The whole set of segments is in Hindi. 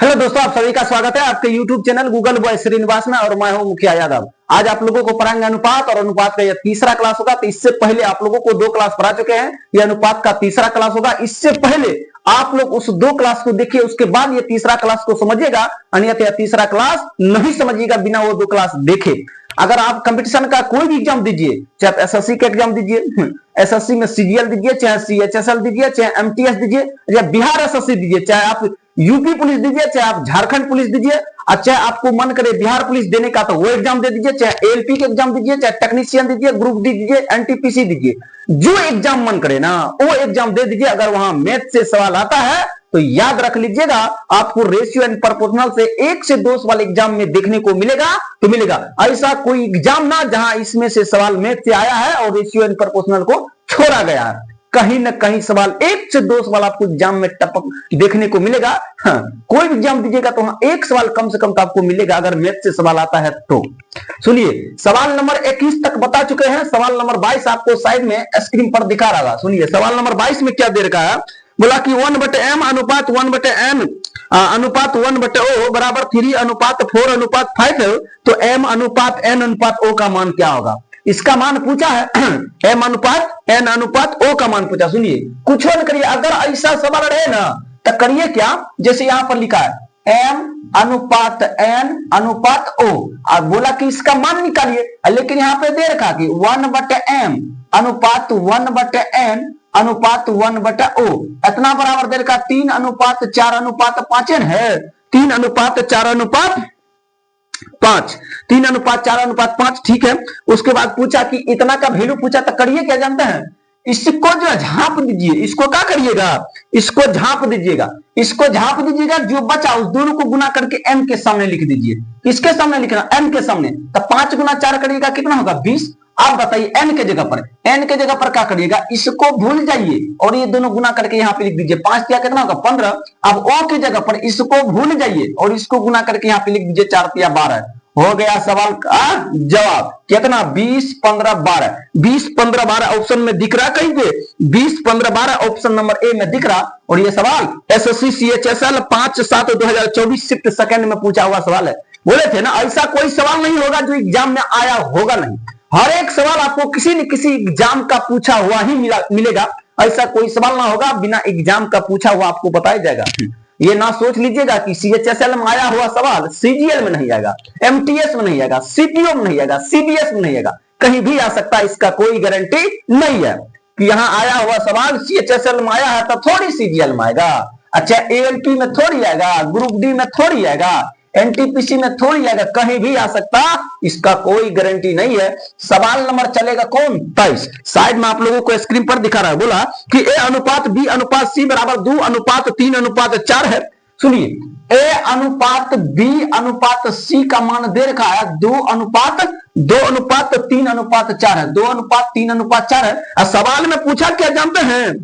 हेलो दोस्तों, आप सभी का स्वागत है आपके YouTube channel Google boy Srinivas में और मैं हूं मुखिया यादव। आज आप लोगों को पढ़ाएंगे अनुपात और अनुपात का यह तीसरा क्लास होगा। तो इससे पहले आप लोगों को दो क्लास पढ़ा चुके हैं, यह अनुपात का तीसरा क्लास होगा। इससे पहले आप लोग उस दो क्लास को देखिए, उसके बाद ये तीसरा क्लास को समझिएगा, अन्यथा यह तीसरा क्लास नहीं समझिएगा बिना वो दो क्लास देखे। अगर आप कंपटीशन का कोई भी एग्जाम दीजिए, चाहे आप एसएससी का एग्जाम दीजिए, एसएससी में सीजीएल दीजिए, चाहे सीएचएसएल दीजिए, चाहे एमटीएस दीजिए, या बिहार एसएससी दीजिए, चाहे आप यूपी पुलिस दीजिए, चाहे आप झारखंड पुलिस दीजिए, और चाहे आपको मन करे बिहार पुलिस देने का तो वो एग्जाम दे दीजिए, चाहे एलपी के एग्जाम दीजिए, चाहे टेक्नीशियन दीजिए, ग्रुप डी दीजिए, एनटीपीसी दीजिए, जो एग्जाम मन करे ना वो एग्जाम दे दीजिए। अगर वहां मैथ से सवाल आता है तो याद रख लीजिएगा, आपको रेशियो एंड प्रोपोर्शनल से 1 से 2 सवाल एग्जाम में देखने को मिलेगा तो मिलेगा। ऐसा कोई एग्जाम ना जहां इसमें से सवाल मैथ से आया है और रेशियो एंड प्रोपोर्शनल को छोड़ा गया है। कहीं ना कहीं सवाल 1 से 2 सवाल आपको एग्जाम में टपक देखने को मिलेगा। हाँ, कोई भी एग्जाम दीजिएगा तो वहां एक सवाल कम से कम तो आपको मिलेगा अगर मैथ से सवाल आता है तो। सुनिए, सवाल नंबर 21 तक बता चुके हैं। सवाल नंबर 22 आपको साइड में स्क्रीन पर दिखा रहा है। सुनिए, सवाल नंबर 22 में क्या दे रखा है, बोला कि 1/m अनुपात 1/n अनुपात 1/o बराबर 3 अनुपात 4 अनुपात 5 है। तो m अनुपात n अनुपात o का मान क्या होगा? इसका मान पूछा है m अनुपात n अनुपात o का मान पूछा। सुनिए, कुछ न करिए, अगर ऐसा सवाल रहे ना तो करिए क्या, जैसे यहां पर लिखा है m अनुपात n अनुपात o, और बोला कि इसका मान निकालिए, लेकिन यहां पे दे रखा कि 1/m अनुपात 1/n अनुपात 1/o इतना बराबर दे रखा 3 अनुपात 4 अनुपात 5 है। 3 अनुपात 4 अनुपात 5, 3 अनुपात 4 अनुपात 5, ठीक है। उसके बाद पूछा कि इतना का वैल्यू पूछा, तो करिए क्या जानते हैं, इसको जो झांप दीजिए, इसको क्या करिएगा, इसको झांप दीजिएगा, इसको झांप दीजिएगा, जो बचा उस दोनों को गुना करके m के सामने लिख दीजिए। किसके सामने लिखना? m के सामने। तो 5 गुना 4 करिएगा कितना होगा? 20। आप बताइए n के जगह पर क्या करिएगा, इसको भूल जाइए और ये दोनों गुना करके यहाँ पे लिख दीजिए। 5 क्या कितना होगा? 15। अब o के जगह पर इसको भूल जाइए और इसको गुना करके यहाँ पे लिख दीजिए। 4 या 12 हो गया सवाल का जवाब। कितना? 20 15 12। 20 15 12 ऑप्शन में दिख रहा, कहीं पे 20 15 12 ऑप्शन नंबर ए में दिख रहा। और ये सवाल एसएससी सीएचएसएल 5/7/2024 शिफ्ट सेकंड में पूछा हुआ सवाल है। बोले थे ना, ऐसा कोई सवाल नहीं होगा जो एग्जाम में आया होगा नहीं। हर एक सवाल आपको किसी न किसी एग्जाम का पूछा हुआ ही मिलेगा। ऐसा कोई सवाल ना होगा बिना एग्जाम का पूछा हुआ आपको बताया जाएगा। ये ना सोच लीजिएगा कि सीएचएसएल में आया हुआ सवाल सीजीएल में नहीं आएगा, एमटीएस में नहीं आएगा, सीपीओ में नहीं आएगा, सीबीएस में नहीं आएगा, कहीं भी आ सकता है। इसका कोई गारंटी नहीं है कि यहाँ आया हुआ सवाल सीएचएसएल में आया है तो थोड़ी सीजीएल में आएगा। अच्छा, एएलपी में थोड़ी आएगा, ग्रुप डी में थोड़ी आएगा, एनटीपीसी में थोड़ी आएगा, कहीं भी आ सकता, इसका कोई गारंटी नहीं है। सवाल नंबर चलेगा कौन? 23। साइड में आप लोगों को स्क्रीन पर दिखा रहा है, बोला कि ए अनुपात बी अनुपात सी बराबर 2 अनुपात 3 अनुपात 4 है। सुनिए, ए अनुपात बी अनुपात सी का मान दे रखा है 2 अनुपात 3 अनुपात 4 है। 2 अनुपात 3 अनुपात 4 है। और सवाल में पूछा क्या जानते हैं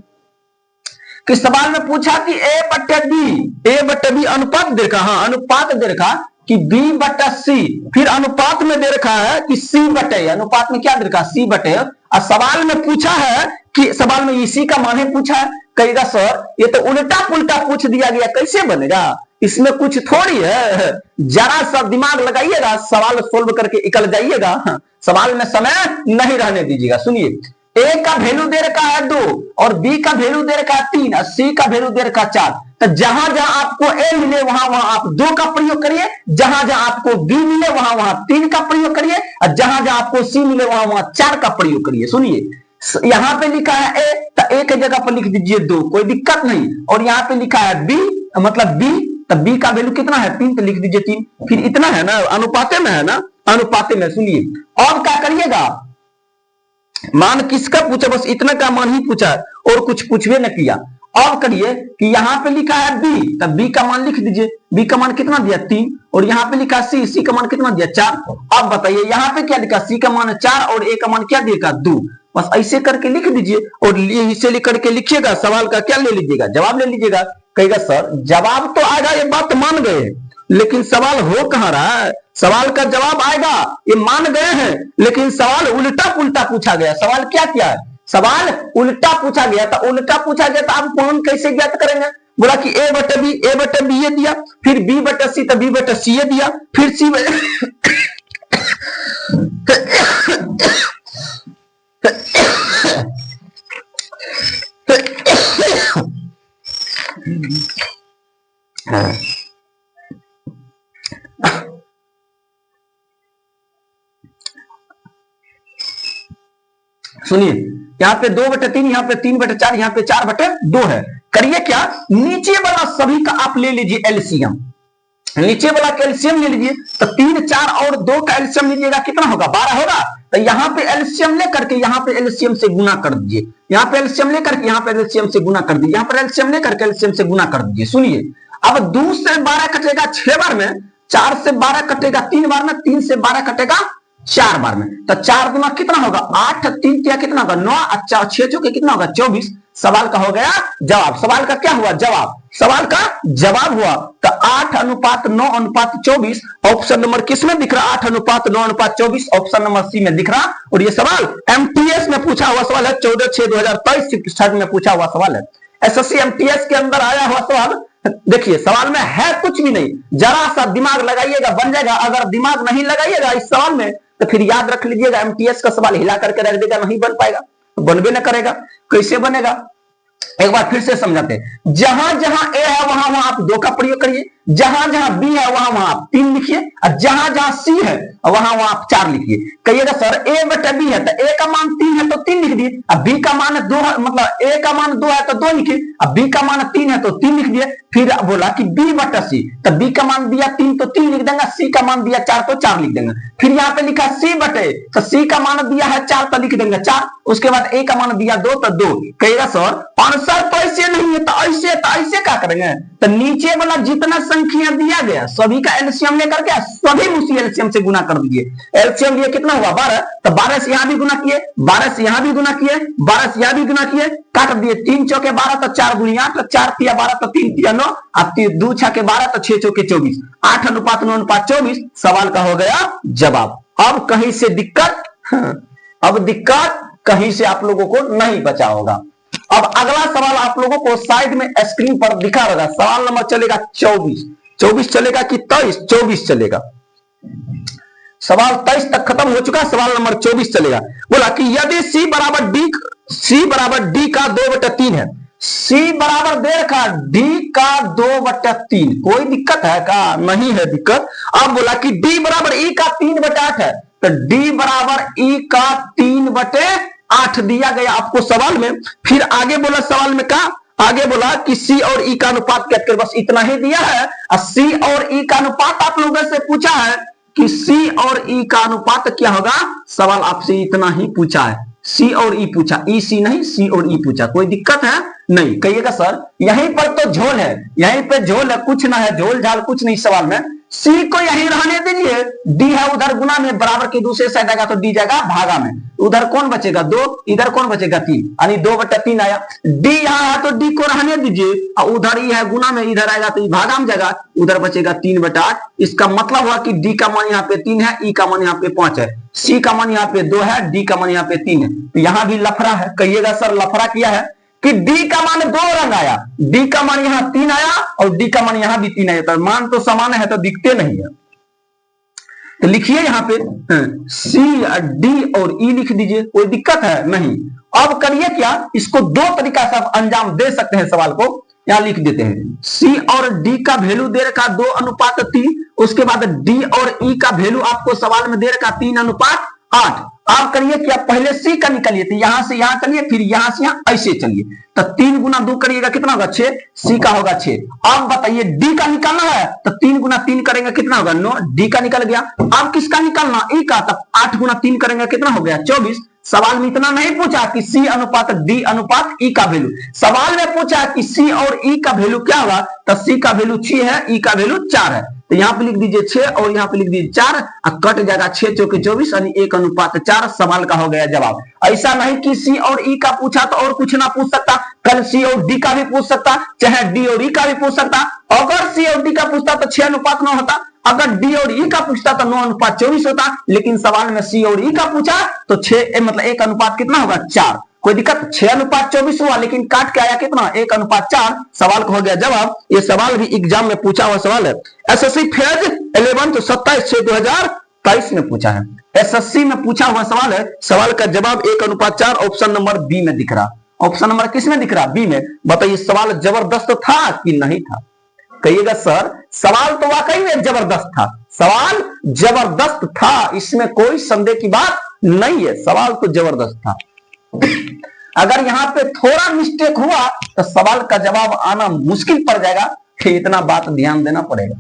कि सवाल में पूछा कि ए बट्टे बी अनुपात दे रखा, हाँ अनुपात दे रखा कि b बटा सी, फिर अनुपात में दे रखा है कि c बटे, अनुपात में क्या दे रखा? c बटे। और सवाल में पूछा है कि सवाल में इसी का मान ही पूछा है। कहेगा सर ये तो उल्टा पुल्टा पूछ दिया गया, कैसे बनेगा? इसमें कुछ थोड़ी है, जरा सा दिमाग लगाइएगा, सवाल सोल्व करके निकल जाइएगा। सवाल में समय नहीं रहने दीजिएगा। सुनिए, ए का वैल्यू दे रखा है 2 और बी का वैल्यू दे रखा है 3 और सी का वैल्यू दे रखा है 4। तो जहां जहां आपको ए मिले वहां आप 2 का प्रयोग करिए, जहां जहां आपको बी मिले वहां 3 का प्रयोग करिए, और जहां जहां आपको सी मिले वहां 4 का प्रयोग करिए। सुनिए, यहां पे लिखा है ए, तो ए के जगह पर लिख दीजिए 2, कोई दिक्कत नहीं। और यहाँ पे लिखा है बी, मतलब बी, तो बी का वैल्यू कितना है? 3, तो लिख दीजिए 3। फिर इतना है ना, अनुपाते में है ना, अनुपाते में। सुनिए, अब क्या करिएगा, मान किसका पूछा? बस इतना का मान ही पूछा और कुछ पूछवे न किया। अब करिए कि यहाँ पे लिखा है बी, तब बी का मान लिख दीजिए। बी का मान कितना दिया? 3। और यहाँ पे लिखा सी, सी का मान कितना दिया? 4। अब बताइए यहाँ पे क्या लिखा? सी का मान 4 और ए का मान क्या दिया? 2। बस ऐसे करके लिख दीजिए और इसे लिख करके लिखिएगा। सवाल का क्या ले लीजिएगा? जवाब ले लीजिएगा। कहेगा सर जवाब तो आएगा, ये बात मान गए, लेकिन सवाल हो कहां रहा है? सवाल का जवाब आएगा, ये मान गए हैं, लेकिन सवाल उल्टा पुल्टा पूछा गया। सवाल क्या किया है? सवाल उल्टा पूछा गया। तो उल्टा पूछा गया तो आप मान कैसे ज्ञात करेंगे? बोला कि ए बटे बी ये दिया, फिर बी बटे सी तो बी बटे सी ये दिया, फिर सी सुनिए, यहाँ पे 2/3, यहाँ पे 3/4, यहाँ पे 4/2 है। करिए क्या, नीचे वाला सभी का आप ले लीजिए एलसीएम, नीचे वाला कैल्शियम ले लीजिए, तो 3, 4 और 2 का एलसीएम लीजिएगा, कितना होगा 12 होगा। तो यहाँ पे एलसीएम लेकर के यहाँ पे एलसीएम से गुना कर दीजिए, यहाँ पे एलसीएम लेकर के यहाँ पे एलसीएम से गुना कर दीजिए, यहाँ पर एलसीएम लेकर के एलसीएम से गुना कर दीजिए। सुनिए, अब 2 से 12 कटेगा 6 बार में, 4 से 12 कटेगा 3 बार में, 3 से 12 कटेगा 4 बार में, तो 4 गुना कितना होगा 8, 3 तिया कितना होगा 9, 6 चौके कितना होगा 24। सवाल का हो गया जवाब। सवाल का क्या हुआ जवाब, सवाल का जवाब हुआ। तो 8:9:24 ऑप्शन नंबर किस में दिख रहा, 8:9:24 ऑप्शन नंबर सी में दिख रहा। और ये सवाल एमटीएस में पूछा हुआ सवाल है, 14/6/2023 शिफ्ट 6 में पूछा हुआ सवाल है। एसएससी एमटीएस के अंदर आया हुआ सवाल। देखिए सवाल में है कुछ भी नहीं, जरा सा दिमाग लगाइएगा बन जाएगा। अगर दिमाग नहीं लगाइएगा इस सवाल में तो फिर याद रख लीजिएगा एमटीएस का सवाल हिला करके रख देगा, नहीं बन पाएगा, बनबे न करेगा। कैसे बनेगा एक बार फिर से समझाते हैं। जहां जहां ए है वहां वहां आप 2 का प्रयोग करिए, जहां जहां बी है वहां वहां आप 3 लिखिए, और जहां जहां सी है वहां वहां आप 4 लिखिए। कहिएगा सर ए बटे बी है, तो ए का मान 3 है तो 3 लिख दिए, अब बी का मान 2 है, मतलब ए का मान 2 है तो 2 लिखिए, अब बी का मान 3 है तो 3 लिख दिए। फिर बोला कि बी बटे सी, तो बी का मान दिया 3 तो 3 लिख देंगे, सी का मान दिया 4 तो 4 लिख देंगे। फिर यहाँ पे लिखा सी बटे, तो सी का मान दिया है 4 तो लिख देंगे 4। उसके बाद ए का मान दिया 2 तो 2। कहिएगा सर आंसर तो ऐसे नहीं है, तो ऐसे क्या करेंगे, तो नीचे वाला जितना संख्या दिया गया सभी का एलसीएम लेकर के सभी उसी एलसीएम से गुना कर दीजिए। एलसीएम दिया कितना हुआ 12, तो 12 से यहां भी गुना किए, 12 से यहां भी गुना किए, 12 से यहां भी गुना किए, काट दिए 3 चौके 12 तो 4 गुनी 8, 4 तिया 12 तो 3 तिया 9, अब 2 छके 12 तो 6 चौके 24, 8:9:24 सवाल का हो गया जवाब। अब कहीं से दिक्कत, अब दिक्कत कहीं से आप लोगों को नहीं बचा होगा। अब अगला सवाल आप लोगों को साइड में स्क्रीन पर दिखा रहेगा। सवाल नंबर चलेगा 24 चलेगा कि 24 चलेगा। सवाल 23 तक खत्म हो चुका, सवाल नंबर 24 चलेगा। बोला कि यदि C बराबर D का 2/3 है, C बराबर दे रखा D का 2/3, कोई दिक्कत है का, नहीं है दिक्कत। अब बोला कि D बराबर E का 3/8 है, तो D बराबर E का 3/8 दिया गया आपको सवाल में। फिर आगे बोला सवाल में का, आगे बोला कि C और E का अनुपात क्या कर, बस इतना ही दिया है। C और E का अनुपात आप लोगों से पूछा है कि C और E का अनुपात क्या होगा, सवाल आपसे इतना ही पूछा है। C और E पूछा, E C नहीं, C और E पूछा, कोई दिक्कत है नहीं। कहिएगा सर यहीं पर तो झोल है, यहीं पे झोल है, कुछ ना है, झोल झाल कुछ नहीं सवाल में। C को यहीं रहने दीजिए, D है उधर गुना में, बराबर के दूसरे साइड आएगा तो D जाएगा भागा में, उधर कौन बचेगा 2, इधर कौन बचेगा 3, यानी 2/3 आया। D यहाँ है तो D को रहने दीजिए, और उधर ही है गुना में, इधर आएगा तो भागा में जाएगा, उधर बचेगा 3/8। इसका मतलब हुआ कि D का मान यहाँ पे 3 है, E का मान यहाँ पे 5 है, C का मान यहाँ पे 2 है, D का मान यहाँ पे 3 है, तो यहाँ भी लफड़ा है। कहिएगा सर लफड़ा किया है कि D का मान 2 रंग आया, D का मान यहां 3 आया और D का मान यहां भी 3 आया, तो मान तो समान है तो दिखते नहीं है। तो लिखिए यहां पे C, D और E लिख दीजिए, कोई दिक्कत है नहीं। अब करिए क्या, इसको 2 तरीका से आप अंजाम दे सकते हैं सवाल को। यहां लिख देते हैं C और D का वैल्यू दे रखा 2:3, उसके बाद D और E का वैल्यू आपको सवाल में दे रखा 3:8। आप करिए कि आप पहले C का निकालिए, तो यहां से यहां करिए, फिर यहां से यहां ऐसे चलिए, तो 3 गुना 2 करिएगा कितना होगा 6, C का होगा 6। अब बताइए D का निकालना है, तो 3 गुना 3 करेंगे कितना होगा 9, D का निकल गया। अब किसका निकालना, E का, तो 8 गुना 3 करेंगे कितना हो गया 24। सवाल में इतना नहीं पूछा कि C अनुपात D अनुपात E का वैल्यू, सवाल में पूछा कि C और E का वैल्यू क्या होगा, तो C का वैल्यू 6 है, E का वैल्यू 4 है, तो यहाँ पे लिख दीजिए 6 और यहाँ पे लिख दीजिए 4, और कट जाएगा 6 चौके 24 यानी 1:4। सवाल का हो गया जवाब। ऐसा नहीं कि C और E का पूछा तो और कुछ ना पूछ सकता, कल C और D का भी पूछ सकता, चाहे D और E का भी पूछ सकता। अगर C और D का पूछता तो 6:9 होता, अगर D और E का पूछता तो 9:24 होता, लेकिन सवाल में C और E का पूछा तो 6 मतलब 1 अनुपात कितना होगा 4। कोई दिक्कत? 6:24 हुआ, लेकिन काट के आया कितना? 1:4। सवाल का हो गया जवाब। ये सवाल भी एग्जाम में पूछा हुआ सवाल है। एसएससी फेज 11 27/6/2023 में पूछा है। एसएससी में पूछा हुआ सवाल है। सवाल का जवाब 1:4 ऑप्शन नंबर बी में दिख रहा। ऑप्शन नंबर किस में दिख रहा? बी में। बताइए सवाल जबरदस्त था कि नहीं था? कहिएगा सर सवाल तो वाकई में जबरदस्त था, सवाल जबरदस्त था, इसमें कोई संदेह की बात नहीं है, सवाल तो जबरदस्त था। अगर यहां पे थोड़ा मिस्टेक हुआ तो सवाल का जवाब आना मुश्किल पड़ जाएगा, कि इतना बात ध्यान देना पड़ेगा।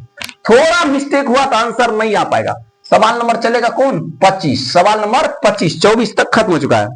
थोड़ा मिस्टेक हुआ तो आंसर नहीं आ पाएगा। सवाल नंबर चलेगा कौन? 25। सवाल नंबर 25, 24 तक खत्म हो चुका है।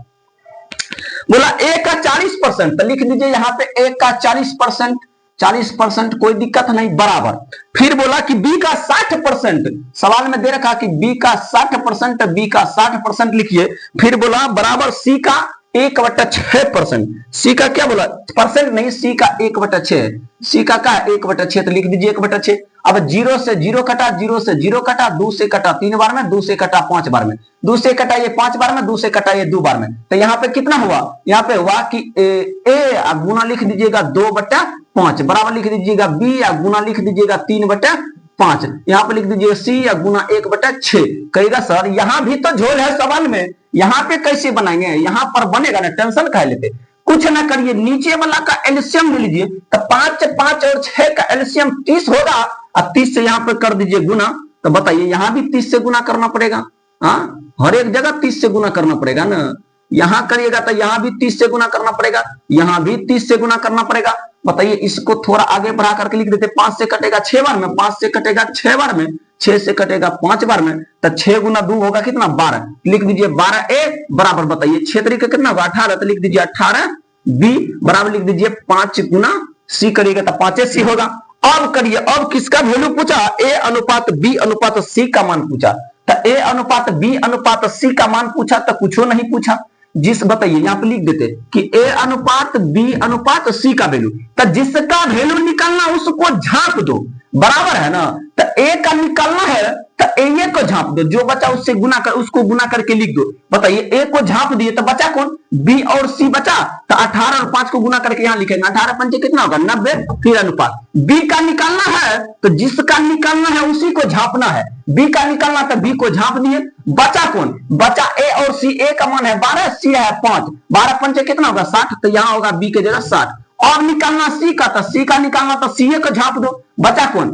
बोला ए का 40%, तो लिख दीजिए यहां पे ए का 40%, 40% कोई दिक्कत नहीं, बराबर। फिर बोला कि बी का 60%, सवाल में दे रखा कि बी का 60%, बी का 60% लिखिए। फिर बोला बराबर सी का 1/6%। सी का क्या बोला? परसेंट नहीं, सी का 1/6, सी का 1/6, तो लिख दीजिए 1/6। अब 0 से 0 कटा, 0 से 0 कटा, 2 से कटा 3 बार में, 2 से कटा 5 बार में, 2 से कटा ये 5 बार में, 2 से कटा ये 2 बार में, तो यहाँ पे कितना हुआ? यहाँ पे हुआ कि ए गुना लिख दीजिएगा 2/5, बराबर लिख दीजिएगा बी या गुना लिख दीजिएगा 3/5, यहाँ पे लिख दीजिए सी या गुना 1/6। कहेगा सर यहाँ भी तो झोल है सवाल में, यहाँ पे कैसे बनाएंगे? यहाँ पर बनेगा ना, टेंशन काहे लेते? कुछ ना करिए, नीचे वाला का एलसीएम ले लीजिए, तो 5 और 6 का एलसीएम 30 होगा, और 30 से यहाँ पे कर दीजिए गुना। तो बताइए यहाँ भी 30 से गुना करना पड़ेगा। हाँ, हर एक जगह 30 से गुना करना पड़ेगा ना। यहां करिएगा तो यहां भी 30 से गुना करना पड़ेगा, यहां भी 30 से गुना करना पड़ेगा। बताइए इसको थोड़ा आगे बढ़ा करके लिख देते, 5 से कटेगा 6 बार में, 5 से कटेगा 6 बार में, 6 से कटेगा 5 बार में, तो 6 गुना 2 होगा कितना? 12। लिख दीजिए 12 ए बराबर, बताइए 6 तरीके कितना होगा? 18, तो लिख दीजिए 18 बी बराबर लिख दीजिए 5 गुना सी, करिएगा तो 5 सी होगा। अब करिए, अब किसका वैल्यू पूछा? ए अनुपात बी अनुपात सी का मान पूछा। तो ए अनुपात बी अनुपात सी का मान पूछा तो कुछ नहीं पूछा। जिस बताइए यहाँ पे लिख देते कि ए अनुपात बी अनुपात सी का वैल्यू, तो जिसका वैल्यू निकालना उसको झांप दो, बराबर है ना। तो ए का निकालना है तो ए को झांप दो, जो बचा उससे गुना कर, उसको गुना करके लिख दो। बताइए ए को झांप दिए तो बचा कौन? बी और सी बचा, तो 18 और 5 को गुना करके यहाँ लिखेंगे, 18 पंचे कितना होगा? 90। फिर अनुपात बी का निकालना है तो जिसका निकालना है उसी को झांपना है। बी का निकालना तो बी को झांप दिए, बचा कौन? बचा ए और सी। ए का मान है 12, सी है 5, 12 पंचे कितना होगा? 60, तो यहाँ होगा बी के जगह 60। और निकालना सी का, तो सी का निकालना तो सी को झांप दो, बचा कौन?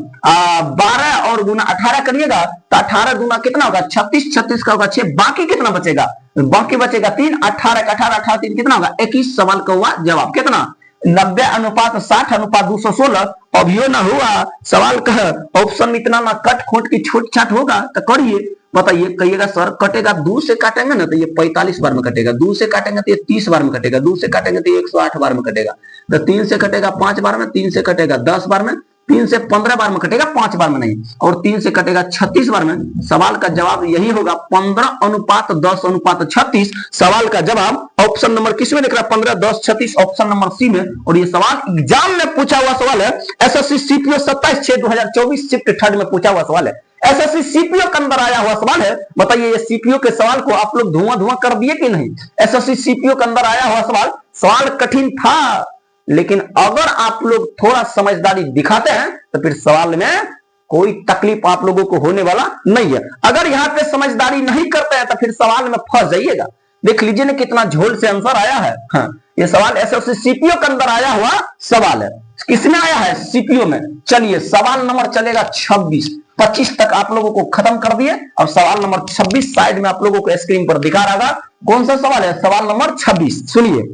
12 और गुना 18 करिएगा तो 18 गुना कितना होगा? 36, 36 का होगा 6, बाकी कितना बचेगा? बाकी बचेगा 3, 18 का 18, 18 3 कितना होगा? 21। सवाल का हुआ जवाब कितना? 90 अनुपात 60 अनुपात 216। अभियो ना हुआ सवाल का ऑप्शन इतना ना कट खोट की छूट छाट होगा तो करिए। बताइए कहिएगा सर कटेगा 2 से काटेंगे ना तो ये 45 बार में कटेगा, 2 से काटेंगे तो ये 30 बार में कटेगा, 2 से काटेंगे तो ये 108 बार में कटेगा, तो 3 से कटेगा 5 बार में, 3 से कटेगा 10 बार में, 3 से 15 बार में कटेगा, 5 बार में नहीं, और 3 से कटेगा 36 बार में। सवाल का जवाब यही होगा 15 अनुपात 10 अनुपात 36। सवाल का जवाब ऑप्शन नंबर किस में दिख रहा है? 15, 10, 36, ऑप्शन नंबर सी में। और ये सवाल एग्जाम में पूछा हुआ सवाल है, एसएससी सीपीओ 27/6/2024 शिफ्ट थर्ड में पूछा हुआ सवाल है, एसएससी सीपीओ के अंदर आया हुआ सवाल है। बताइए ये सीपीओ के सवाल को आप लोग धुआं धुआं कर दिए कि नहीं? एसएससी सीपीओ के अंदर आया हुआ सवाल, सवाल कठिन था, लेकिन अगर आप लोग थोड़ा समझदारी दिखाते हैं तो फिर सवाल में कोई तकलीफ आप लोगों को होने वाला नहीं है। अगर यहाँ पे समझदारी नहीं करते हैं तो फिर सवाल में फंस जाइएगा। देख लीजिए ना कितना झोल से आंसर आया है। हाँ, ये सवाल एसएससी सीपीओ के अंदर आया हुआ सवाल है। किसमें आया है? सीपीओ में। चलिए सवाल नंबर चलेगा 26, 25 तक आप लोगों को खत्म कर दिए। और सवाल नंबर 26 साइड में आप लोगों को स्क्रीन पर दिखा रहा था। कौन सा सवाल है? सवाल नंबर 26 सुनिए।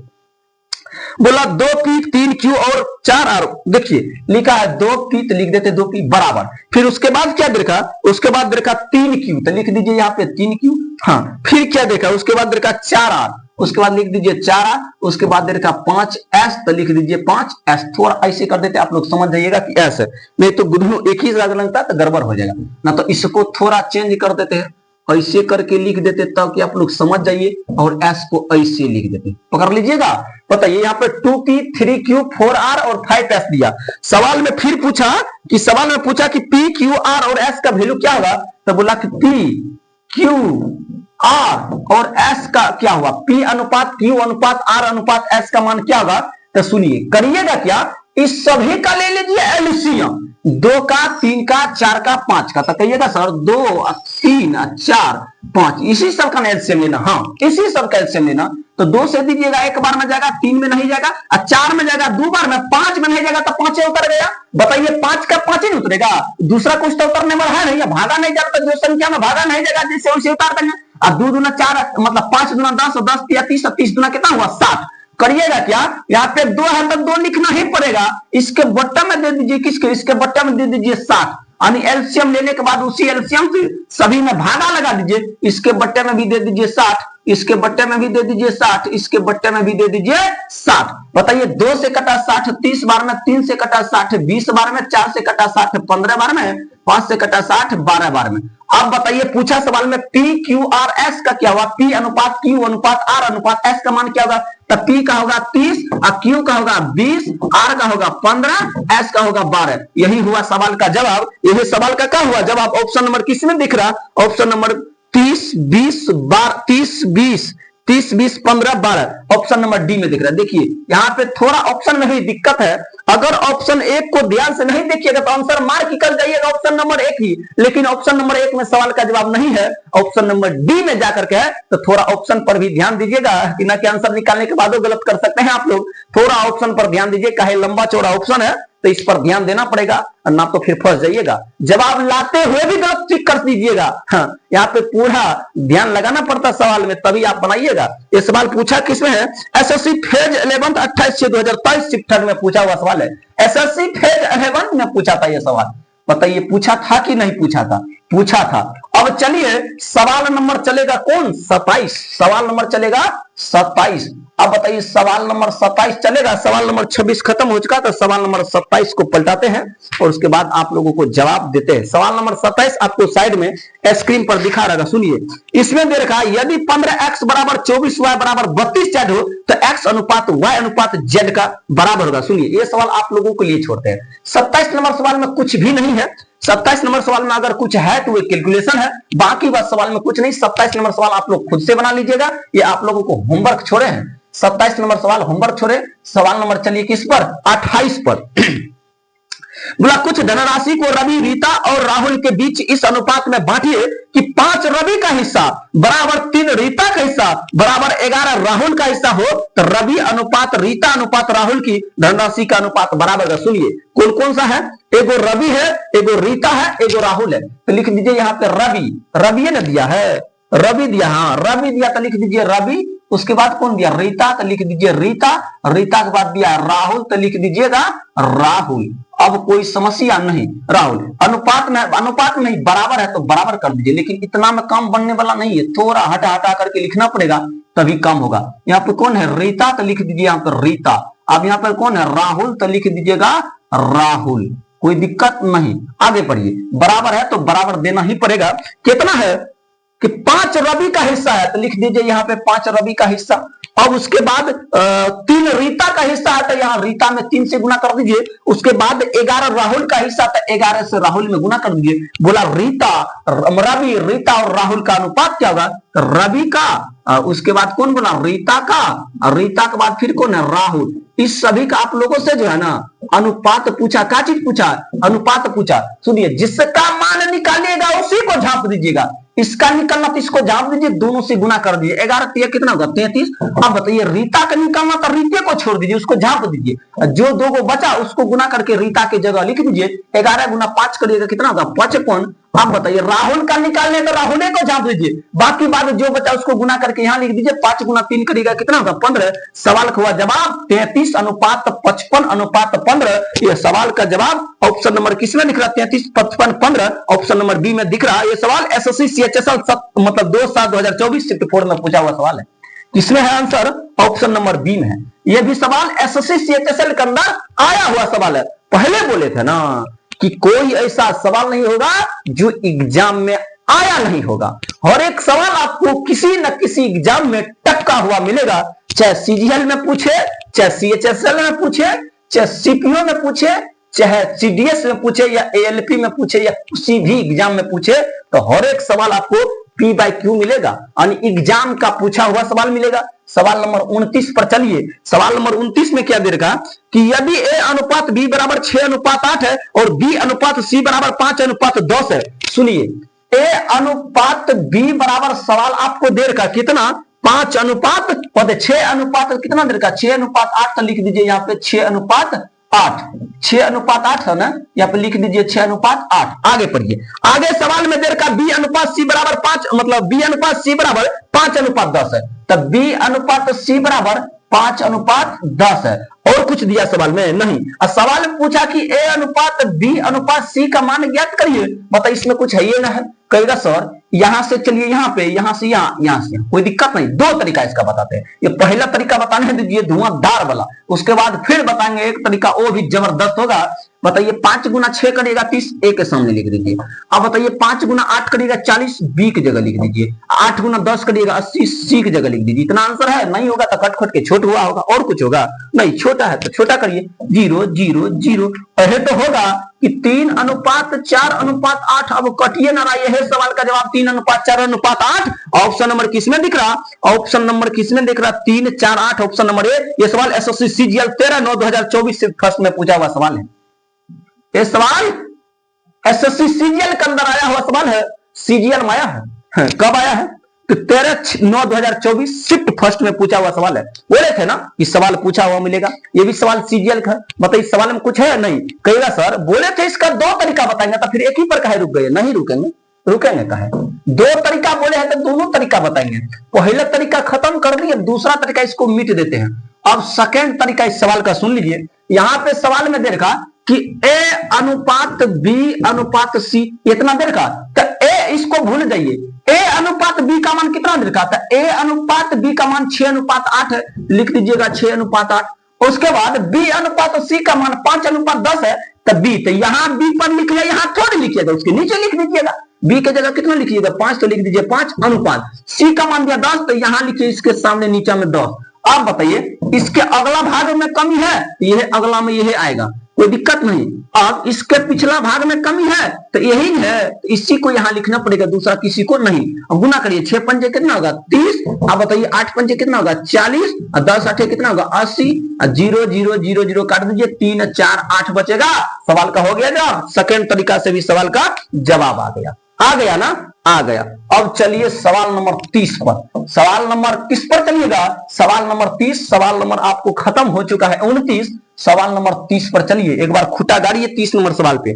बोला 2p 3q और 4r। देखिए लिखा है 2p तो लिख देते 2p बराबर, फिर उसके बाद क्या देखा? उसके बाद देखा 3q तो लिख दीजिए यहाँ पे 3q। हाँ, फिर क्या देखा? उसके बाद देखा 4r, उसके बाद लिख दीजिए 4r, उसके बाद देखा 5s तो लिख दीजिए 5s। थोड़ा ऐसे कर देते आप लोग समझ जाइएगा कि s है, नहीं तो गुदनू एक ही लगता तो गड़बड़ हो जाएगा ना। तो इसको थोड़ा चेंज कर देते हैं, ऐसे करके लिख देते तब कि आप लोग समझ जाइए, और s को ऐसे लिख देते। पकड़ लीजिएगा। बताइए यहाँ पे 2p 3q 4r और 5s दिया। सवाल में फिर पूछा कि सवाल में पूछा कि p q r और s का वैल्यू क्या होगा? तो बोला कि p q आर और एस का क्या हुआ, पी अनुपात क्यू अनुपात आर अनुपात एस का मान क्या होगा। तो सुनिए करिएगा क्या, इस सभी का ले लीजिए एलसीएम, 2 का 3 का 4 का 5 का। तो कहिएगा सर 2 3 4 5 इसी सब का एलसीएम लेना। हाँ इसी सब का एलसीएम लेना। तो 2 से दीजिएगा, एक बार में जाएगा, 3 में नहीं जाएगा, और 4 में जाएगा 2 बार में, 5 में नहीं जाएगा तो 5 उतर गया। बताइए 5 का 5 ही उतरेगा, दूसरा कुछ तो उतरने वाला है नहीं, भागा नहीं जाता, जो संख्या में भागा नहीं जाएगा जिससे उसे उतार देंगे। और 2 दूना 4 मतलब 5 दूना 10 और 10 या 30 30 दूना कितना हुआ 60। करिएगा क्या, यहाँ पे 2 है तो 2 लिखना ही पड़ेगा, इसके बट्टा में दे दीजिए, किसके, इसके बट्टा में दे दीजिए 60। यानी एलसीएम लेने के बाद उसी एलसीएम से सभी में भागा लगा दीजिए, इसके बट्टे में भी दे दीजिए 60, इसके बट्टे में भी दे दीजिए 60, इसके बट्टे में भी दे दीजिए 60। बताइए 2 से कटा 60 30 बार में, 3 से कटा 60 20 बार में, 4 से कटा 60 15 बार में, 5 से कटा 60 12 बार में। अब बताइए पूछा सवाल में पी क्यू आर एस का क्या हुआ, पी अनुपात क्यू अनुपात आर अनुपात एस का मान क्या होगा। तो पी का होगा 30, क्यू का होगा 20, आर का होगा 15, एस का होगा 12। यही हुआ सवाल का जवाब। यही सवाल का क्या हुआ जवाब। ऑप्शन नंबर किसमें दिख रहा, option number 30 20 30 20 30 20 15 12 option number D में दिख रहा है। देखिए यहाँ पे थोड़ा ऑप्शन में भी दिक्कत है, अगर ऑप्शन 1 को ध्यान से नहीं देखिएगा तो आंसर मार के कर जाइएगा ऑप्शन नंबर 1 ही, लेकिन ऑप्शन नंबर 1 में सवाल का जवाब नहीं है, ऑप्शन नंबर डी में जाकर के है। तो थोड़ा ऑप्शन पर भी ध्यान दीजिएगा कि ना कि आंसर निकालने के बाद गलत कर सकते हैं आप लोग। थोड़ा ऑप्शन पर ध्यान दीजिए, काहे लंबा चौड़ा ऑप्शन है तो इस पर ध्यान देना पड़ेगा, और ना तो फिर फंस जाइएगा। जवाब लाते हुए भी गलत टिक कर दीजिएगा। हाँ, यहाँ पे पूरा ध्यान लगाना पड़ता सवाल में, तभी आप बनाइएगा। ये सवाल पूछा किसमें है, एसएससी फेज 11 28/6/2023 शिफ्ट में पूछा हुआ सवाल है। एसएससी फेज 11 में पूछा था ये सवाल। बताइए पूछा था कि नहीं पूछा था, पूछा था। अब चलिए सवाल नंबर चलेगा कौन, 27। सवाल नंबर चलेगा 27। अब बताइए सवाल नंबर 27 चलेगा, सवाल नंबर 26 खत्म हो चुका, तो सवाल नंबर 27 को पलटाते हैं और उसके बाद आप लोगों को जवाब देते हैं। सवाल नंबर 27 आपको साइड में स्क्रीन पर दिखा रहेगा, सुनिए। इसमें दे रखा है यदि 15x बराबर 24y बराबर 32z हो तो x अनुपात y अनुपात z का बराबर होगा। सुनिए ये सवाल आप लोगों के लिए छोड़ते हैं। 27 नंबर सवाल में कुछ भी नहीं है। 27 नंबर सवाल में अगर कुछ है तो वो कैलकुलेशन है, बाकी बात सवाल में कुछ नहीं। 27 नंबर सवाल आप लोग खुद से बना लीजिएगा, ये आप लोगों को होमवर्क छोड़े हैं। 27 नंबर सवाल होमवर्क छोड़े। सवाल नंबर चलिए किस पर, 28 पर। बोला कुछ धनराशि को रवि, रीता और राहुल के बीच इस अनुपात में बांटिए कि 5 रवि का हिस्सा बराबर 3 रीता का हिस्सा बराबर 11 राहुल का हिस्सा हो तो रवि अनुपात रीता अनुपात राहुल की धनराशि का अनुपात बराबर। सुनिए कौन कौन सा है, एगो रवि है, एगो रीता है, एगो राहुल है। तो लिख दीजिए यहाँ पे रवि, रवि ने दिया है, रवि दिया, हाँ रवि दिया तो लिख दीजिए रवि। उसके बाद कौन दिया, रीता, तो लिख दीजिए रीता। रीता के बाद दिया राहुल तो लिख दीजिएगा राहुल। अब कोई समस्या नहीं। राहुल अनुपात में, अनुपात में नहीं बराबर है तो बराबर कर दीजिए, लेकिन इतना में काम बनने वाला नहीं है, थोड़ा हटा हटा करके लिखना पड़ेगा तभी काम होगा। यहाँ पे कौन है रीता तो लिख दीजिए यहाँ पर रीता। अब यहाँ पर कौन है राहुल तो लिख दीजिएगा राहुल, कोई दिक्कत नहीं। आगे पढ़िए, बराबर है तो बराबर देना ही पड़ेगा। कितना है कि 5 रवि का हिस्सा है तो लिख दीजिए यहाँ पे 5 रवि का हिस्सा। अब उसके बाद 3 रीता का हिस्सा है तो यहाँ रीता में 3 से गुना कर दीजिए। उसके बाद 11 राहुल का हिस्सा तो 11 से राहुल में गुना कर दीजिए। बोला रीता, रवि, रीता और राहुल का अनुपात क्या होगा, रवि का, उसके बाद कौन बोला रीता का, रीता के बाद फिर कौन है राहुल। इस सभी का आप लोगों से जो है ना अनुपात पूछा, क्या चीज पूछा, अनुपात पूछा। सुनिए जिसका मान निकालिएगा उसी को झांप दीजिएगा, इसका निकालना तो इसको झांप दीजिए, दोनों से गुना कर दीजिए। 11 3 कितना होगा 33। अब बताइए रीता का निकालना तो रीते को छोड़ दीजिए, उसको झांप दीजिए। जो 2 को बचा उसको गुना करके रीता की जगह लिख दीजिए। 11 गुना 5 करिएगा कितना होगा 55। अब बताइए राहुल का निकालने तो राहुल को झांप दीजिए, बाकी बात जो बचा उसको गुना करके यहाँ लिख दीजिए। 5 गुना 3 करिएगा कितना होगा 15। सवाल का हुआ जवाब 33 अनुपात 55 अनुपात 15। यह सवाल का जवाब ऑप्शन नंबर किसमें दिख रहा, 33 55 15 ऑप्शन नंबर बी में दिख रहा है। यह सवाल एसएससी सीएचएसएल मतलब 2/7/2024 शिफ्ट 4 में पूछा हुआ सवाल है। किसमें है आंसर, ऑप्शन नंबर बी में है। यह भी सवाल एसएससी सीएचएसएल के अंदर आया हुआ सवाल है। पहले बोले थे ना कि कोई ऐसा सवाल नहीं होगा जो एग्जाम में आया नहीं होगा। हर एक सवाल आपको किसी न किसी एग्जाम में टपका हुआ मिलेगा, चाहे सीजीएल में पूछे, चाहे सीएचएसएल में पूछे, चाहे सीपीओ में पूछे, चाहे सीडीएस में पूछे या एएलपी में पूछे या किसी भी एग्जाम में पूछे, तो हर एक सवाल आपको P बाई Q मिलेगा और एग्जाम का पूछा हुआ सवाल मिलेगा। सवाल नंबर 29 पर चलिए। सवाल नंबर 29 में क्या दे रखा कि यदि A अनुपात B बराबर 6:8 है और B अनुपात C बराबर 5:10 है। सुनिए, A अनुपात B बराबर सवाल आपको दे रखा कितना, 5:6 कितना दे रखा, 6:8 तो लिख दीजिए यहाँ पे 6:8, 6:8 है ना, यहाँ पे लिख दीजिए 6:8। आगे पढ़िए, आगे सवाल में दे रखा B अनुपात C बराबर 5, मतलब B अनुपात C बराबर 5:10 है, तब B अनुपात C बराबर 5:10 है। और कुछ दिया सवाल में नहीं। और सवाल में पूछा कि A अनुपात B अनुपात C का मान ज्ञात करिए, बताइए इसमें कुछ है ये ना है। कहेगा सर यहां से चलिए यहाँ पे, यहां से यहाँ, यहां से यहाँ, कोई दिक्कत नहीं। दो तरीका इसका बताते हैं। ये पहला तरीका बताने दीजिए धुआंधार वाला, उसके बाद फिर बताएंगे एक तरीका वो भी जबरदस्त होगा। बताइए 5 गुना 6 करिएगा 30, A के सामने लिख दीजिए। अब बताइए 5 गुना 8 करिएगा 40, B की जगह लिख दीजिए। 8 गुना 10 करिएगा 80, C की जगह लिख दीजिए। इतना आंसर है, नहीं होगा तो कट खट के छोट हुआ होगा। और कुछ होगा नहीं, छोटा है तो छोटा करिए, 0 0 0। पहले तो होगा कि 3:4:8। अब कटिए ना रहा, यह है सवाल का जवाब 3:4:8। ऑप्शन नंबर किसमें दिख रहा, ऑप्शन नंबर किसमें दिख रहा, 3 4 8, ऑप्शन नंबर ए। यह सवाल एसएससी सीजीएल 13/9/2024 से फर्स्ट में पूछा हुआ सवाल है। ये सवाल एसएससी सीजीएल के अंदर आया हुआ सवाल है, सीजीएल में आया है। कब आया है तो 13/9/2024 शिफ्ट फर्स्ट में पूछा हुआ सवाल है। बोले थे ना कि सवाल पूछा हुआ मिलेगा, ये भी सवाल सीजीएल का। बताइए सवाल में कुछ है नहीं। कहेगा सर बोले थे इसका दो तरीका बताएंगे, तो फिर एक ही पर काहे रुक गए, नहीं रुकेंगे, रुकेंगे कहे। दो तरीका बोले हैं तो दोनों तरीका बताएंगे। पहला तरीका खत्म कर दिए, दूसरा तरीका इसको मिट देते हैं। अब सेकेंड तरीका इस सवाल का सुन लीजिए। यहां पे सवाल में दे रखा कि A अनुपात B अनुपात C इतना दे रखा, तो A इसको भूल जाइए। A अनुपात B का मान कितना दे रखा था, A अनुपात B का मान 6:8 है, लिख दीजिएगा 6:8। उसके बाद B अनुपात C का मान 5:10 है, तो B तो यहां B पर लिख लिया, यहां थोड़ी लिखिएगा, उसके नीचे लिख दीजिएगा। B की जगह कितना लिखिएगा 5, तो लिख दीजिए 5 अनुपात C का मान दिया 10, तो यहां लिखिए इसके सामने नीचे में 10। अब बताइए इसके अगला भाग में कमी है, यह अगला में यह आएगा, कोई दिक्कत नहीं। अब इसके पिछला भाग में कमी है तो यही है, तो इसी को यहां लिखना पड़ेगा, दूसरा किसी को नहीं। अब गुना करिए, 6 पंजे कितना होगा 30। अब बताइए 8 पंजे कितना होगा 40, और 10 8 कितना होगा 80, और 0 0 0 0 काट दीजिए, 3 4 8 बचेगा। सवाल का हो गया जवाब। सेकेंड तरीका से भी सवाल का जवाब आ गया, आ गया ना, आ गया। अब चलिए सवाल नंबर 30 पर। सवाल नंबर किस पर चलिएगा, सवाल नंबर 30। सवाल नंबर आपको खत्म हो चुका है 29, सवाल नंबर 30 पर चलिए। एक बार खुटा गाड़िए 30 नंबर सवाल पे।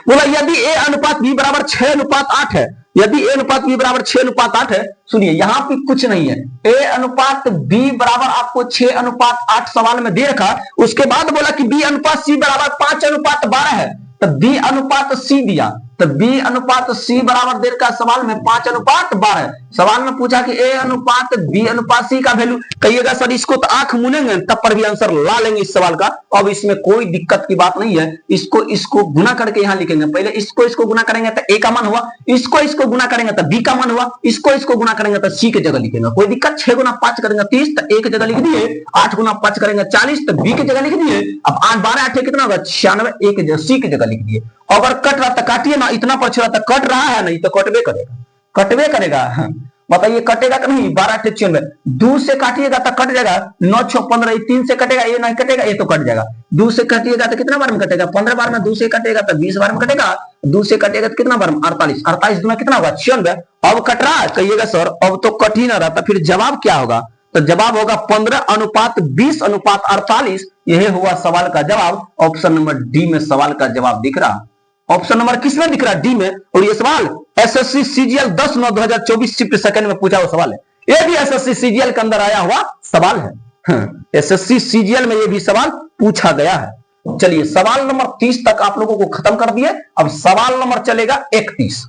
बोला यदि A अनुपात B बराबर 6:8 है, यदि A अनुपात B बराबर 6:8 है। सुनिए यहां पे कुछ नहीं है, A अनुपात B बराबर आपको 6:8 सवाल में दे रखा। उसके बाद बोला कि B अनुपात C बराबर 5:12 है, तो B अनुपात C दिया, तो B अनुपात C बराबर दे रखा सवाल में 5:12। सवाल में पूछा कि A अनुपात B अनुपात C का वैल्यू। कहिएगा सर इसको तो आंख मुनेंगे तब पर भी आंसर ला लेंगे इस सवाल का। अब इसमें कोई दिक्कत की बात नहीं है। इसको गुना करके यहां लिखेंगे, पहले इसको गुना करेंगे तो A का मान हुआ, इसको गुना करेंगे तो B का मान हुआ, इसको गुना करेंगे तो C की जगह लिखेंगे, कोई दिक्कत। 6 गुना 5 करेंगे 30, तो A की जगह लिख दिए। 8 गुना 5 करेंगे 40, तो B की जगह लिख दिए। अब 8 12 8 कितना होगा 96, A की जगह C की जगह लिख दिए। अगर कट रहा तो काटिए ना, इतना पर छोड़ा तो कट रहा है, नहीं तो कटवे करेगा, कटवे करेगा। बताइए कटेगा कि नहीं, 12 8 96, 2 से काटिएगा तो कट जाएगा, 9 6 15, 3 से कटेगा, ये नहीं कटेगा, ये तो कट जाएगा। 2 से काटिएगा तो कितना बार में कटेगा 15 बार में, 2 से कटेगा तो 20 बार में कटेगा, 2 से कटेगा तो कितना बार में 48, 48 में कितना होगा 96। अब कट रहा है, कहिएगा सर अब तो कट ही ना रहा, तो फिर जवाब क्या होगा, तो जवाब होगा 15:20:48। यह हुआ सवाल का जवाब। ऑप्शन नंबर डी में सवाल का जवाब दिख रहा। ऑप्शन नंबर किसमें दिख रहा है, डी में। और ये सवाल एसएससी सीजीएल 10/9/2024 शिफ्ट सेकंड में पूछा हुआ सवाल है। ये भी एसएससी सीजीएल के अंदर आया हुआ सवाल है। एसएससी सीजीएल में ये भी सवाल पूछा गया है। चलिए सवाल नंबर 30 तक आप लोगों को खत्म कर दिए। अब सवाल नंबर चलेगा 31।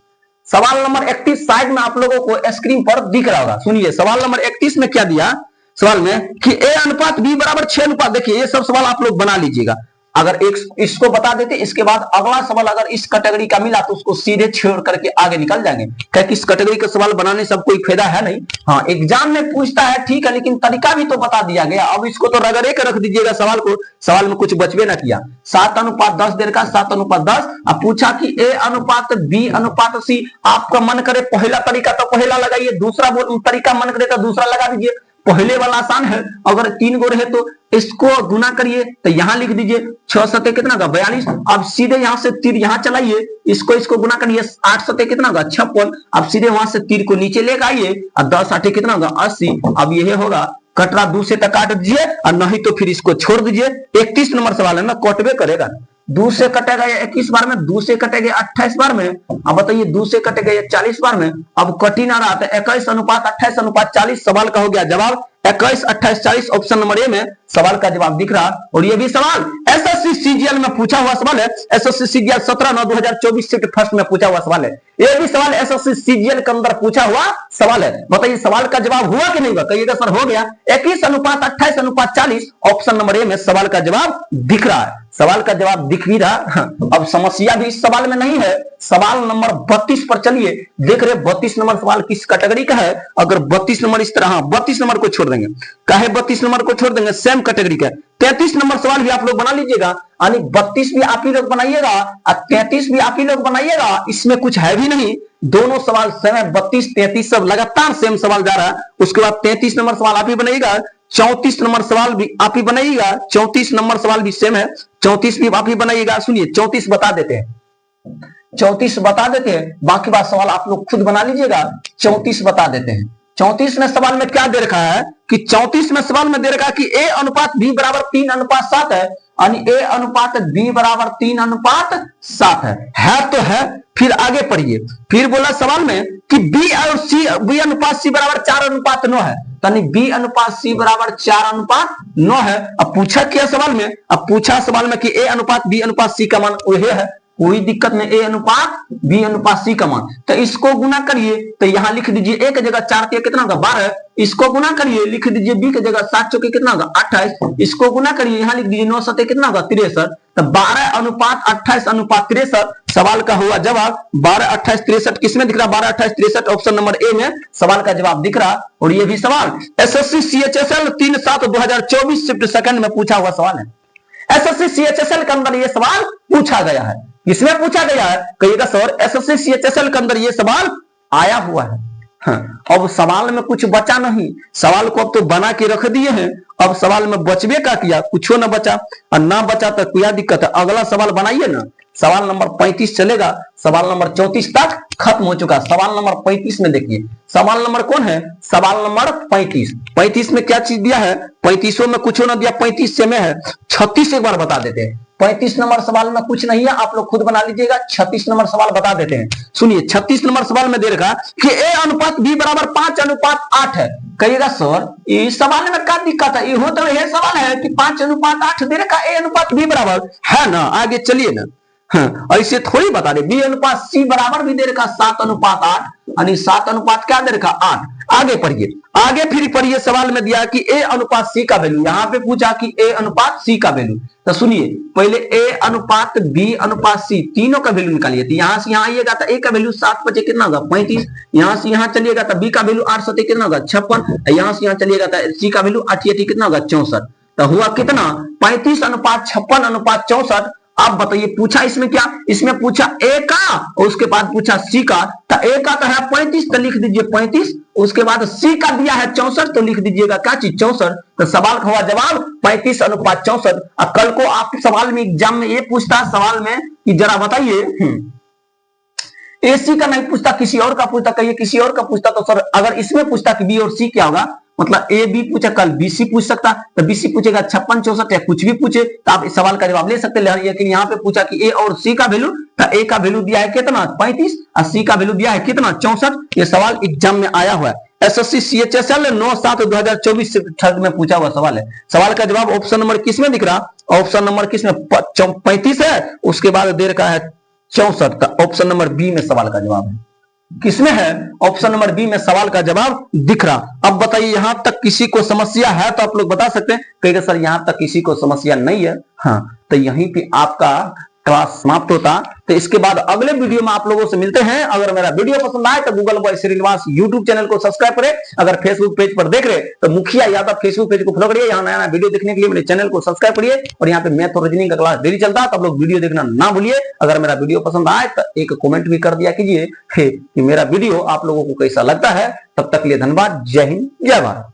सवाल नंबर 31 साइड में आप लोगों को स्क्रीन पर दिख रहा होगा। सुनिए सवाल नंबर 31 में क्या दिया, सवाल में कि A अनुपात B बराबर 6 अनुपात। देखिए ये सब सवाल आप लोग बना लीजिएगा। अगर एक इसको बता देते, इसके बाद अगला सवाल अगर इस कैटेगरी का मिला तो उसको सीधे छोड़ करके आगे निकल जाएंगे, क्योंकि इस कैटेगरी का सवाल बनाने से कोई फायदा है नहीं। हाँ, एग्जाम में पूछता है ठीक है, लेकिन तरीका भी तो बता दिया गया। अब इसको तो रगड़े के रख दीजिएगा सवाल को, सवाल में कुछ बचबे ना किया। 7:10 दे रखा, 7:10। अब पूछा कि A अनुपात B अनुपात C, आपका मन करे पहला तरीका तो पहला लगाइए, दूसरा तरीका मन करे तो दूसरा लगा दीजिए। पहले वाला आसान है, अगर 3 गो रहे तो इसको गुना करिए, तो यहां लिख दीजिए 6 सते कितना का 42। अब सीधे यहां से तीर यहां चलाइए, इसको गुना करिए, 8 सते कितना का 56। अब सीधे वहां से तीर को नीचे लेकर आइए और 10 8 कितना का 80। अब यह होगा कटरा 2 से तक काट दीजिए, और नहीं तो फिर इसको छोड़ दीजिए। 31 नंबर सवाल है ना, कटवे करेगा। 2 से कटेगा या 21 बार में, 2 से कटेगा 28 बार में। अब बताइए 2 से कटेगा या 40 बार में। अब कटी ना रहा, तो 21:28:40 सवाल का हो गया जवाब 21:28:40। ऑप्शन नंबर ए में सवाल का जवाब दिख रहा। और ये भी सवाल एसएससी सीजीएल में पूछा हुआ सवाल है, एसएससी सीजीएल 17/9/2024 शिफ्ट फर्स्ट में पूछा हुआ सवाल है। ये भी सवाल एसएससी सीजीएल के अंदर पूछा हुआ सवाल है। बताइए सवाल का जवाब हुआ कि नहीं हुआ? कहिएगा सर हो गया। 21:28:40 ऑप्शन नंबर ए में सवाल का जवाब दिख रहा है। सवाल का जवाब दिख भी रहा। अब समस्या भी इस सवाल में नहीं है। सवाल नंबर 32 पर चलिए, देख रहे 32 नंबर सवाल किस कैटेगरी का है। अगर 32 नंबर इस तरह, 32 नंबर को छोड़ देंगे, काहे 32 नंबर को छोड़ देंगे, सेम कैटेगरी का। 33 नंबर सवाल भी आप लोग बना लीजिएगा, यानी 32 भी आप ही लोग बनाइएगा और 33 भी आप ही लोग बनाइएगा। इसमें कुछ है भी नहीं, दोनों सवाल सेम है। 32 33 सब लगातार सेम सवाल जा रहा है। उसके बाद 33 नंबर सवाल आप ही बनाइएगा, 34 नंबर सवाल भी आप ही बनाइएगा, 34 नंबर सवाल भी सेम है, 34 भी आप ही बनाइएगा। सुनिए 34 बता देते हैं, 34 बता देते हैं, बाकी बात सवाल आप लोग खुद बना लीजिएगा। 34 बता देते हैं। 34 में सवाल में क्या दे रखा है कि 34 में सवाल में दे रखा है कि A अनुपात B बराबर 3:7 है, यानी A अनुपात B बराबर 3:7 है तो है। फिर आगे पढ़िए, फिर बोला सवाल में कि B अनुपात C बराबर 4:9 है, यानी B अनुपात C बराबर 4:9 है। अब पूछा क्या सवाल में, अब पूछा सवाल में कि A अनुपात B अनुपात C का मान वही है, कोई दिक्कत नहीं। A अनुपात B अनुपात C का मान, तो इसको गुना करिए, तो यहां लिख दीजिए A की जगह 4 कितना का 12, इसको गुना करिए, लिख दीजिए B की जगह 7 चौके कितना का 28, इसको गुना करिए, यहां लिख दीजिए 9 सते कितना का 63। तो 12:28:63 सवाल का हुआ जवाब। 12:28:63 किसमें दिख रहा? 12:28:63 ऑप्शन नंबर ए में सवाल का जवाब दिख रहा। और ये भी सवाल एसएससी सीएचएसएल 3/7/2024 शिफ्ट सेकंड में पूछा हुआ सवाल है। एसएससी सीएचएसएल के अंदर ये सवाल पूछा गया है। किसमें पूछा गया है? कहिएगा सर एसएससी सीएचएसएल के अंदर ये सवाल आया हुआ है। हाँ, अब सवाल में कुछ बचा नहीं, सवाल को अब तो बना के रख दिए हैं। अब सवाल में बचबे का किया, कुछ ना बचा, और ना बचा तो क्या दिक्कत है, अगला सवाल बनाइए ना। सवाल नंबर 35 चलेगा, सवाल नंबर 34 तक खत्म हो चुका। सवाल नंबर 35 में देखिए, सवाल नंबर कौन है? सवाल नंबर 35। 35 में क्या चीज दिया है? 35 में कुछ ना दिया, 35 से में है। 36 एक बार बता देते हैं। 35 नंबर सवाल में कुछ नहीं है, आप लोग खुद बना लीजिएगा। 36 नंबर सवाल बता देते हैं। सुनिए 36 नंबर सवाल में दे रखा कि A अनुपात B बराबर 5:8 है। कहिएगा सर इस सवाल में क्या दिक्कत है? ये तो यह सवाल है कि 5:8 दे रखा, A अनुपात B बराबर है ना। आगे चलिए ना, हाँ, ऐसे थोड़ी बता रहे। B अनुपात C बराबर भी दे रखा 7:8, यानी 7 अनुपात क्या दे रखा 8। आगे पढ़िए, आगे फिर पढ़िए, सवाल में दिया कि A अनुपात C का वैल्यू, यहां पे पूछा कि A अनुपात C का वैल्यू। तो सुनिए पहले A अनुपात B अनुपात C तीनों का वैल्यू निकालिए। तो यहां से यहां आइएगा तो A का वैल्यू 7 बचे कितना होगा 35, यहां से यहां चलिएगा तो B का वैल्यू 8 सते कितना होगा 56, यहां से यहां चलिएगा तो C का वैल्यू 8 कितना होगा 64। तो हुआ कितना 35:56:64। आप बताइए पूछा इसमें क्या? इसमें पूछा A का और उसके बाद पूछा C का। तो A का तो है 35, तो लिख दीजिए 35। उसके बाद C का दिया है 64, तो लिख दीजिएगा क्या चीज 64। तो सवाल का हुआ जवाब 35:64। अब कल को आप सवाल में एग्जाम में ये पूछता सवाल में कि जरा बताइए AC का नहीं पूछता, किसी और का पूछता, कहिए किसी और का पूछता तो सर अगर इसमें पूछता कि B और C क्या होगा, मतलब A B पूछा, कल BC पूछ सकता, तो BC पूछेगा 56 64 या कुछ भी पूछे तो आप इस सवाल का जवाब ले सकते हैं। लेकिन यहाँ पे पूछा कि A और C का वैल्यू, तो A का वैल्यू दिया है कितना 35 और C का वैल्यू दिया है कितना 64। ये सवाल एग्जाम में आया हुआ है। एसएससी सीएचएसएल 9/7/2024 थर्ड में पूछा हुआ सवाल है। सवाल का जवाब ऑप्शन नंबर किस में दिख रहा? ऑप्शन नंबर किस में 35 है, उसके बाद दे रखा है 64। ऑप्शन नंबर बी में सवाल का जवाब है। किसमें है? ऑप्शन नंबर बी में सवाल का जवाब दिख रहा। अब बताइए यहां तक किसी को समस्या है तो आप लोग बता सकते हैं। कहेगा सर यहां तक किसी को समस्या नहीं है। हाँ, तो यहीं पे आपका क्लास समाप्त होता। तो इसके बाद अगले वीडियो में आप लोगों से मिलते हैं। अगर मेरा वीडियो पसंद आए तो Google boy Srinivas YouTube channel को सब्सक्राइब करें। अगर फेसबुक पेज पर देख रहे तो मुखिया यादव फेसबुक पेज को फॉलो करिए। यहाँ नया नया वीडियो देखने के लिए मेरे चैनल को सब्सक्राइब करिए। और यहाँ पे मैथ और रीजनिंग का क्लास डेली चलता है, तो आप लोग वीडियो देखना ना भूलिए। अगर मेरा वीडियो पसंद आए तो एक कॉमेंट भी कर दिया कीजिए कि मेरा वीडियो आप लोगों को कैसा लगता है। तब तक के लिए धन्यवाद। जय हिंद, जय भारत।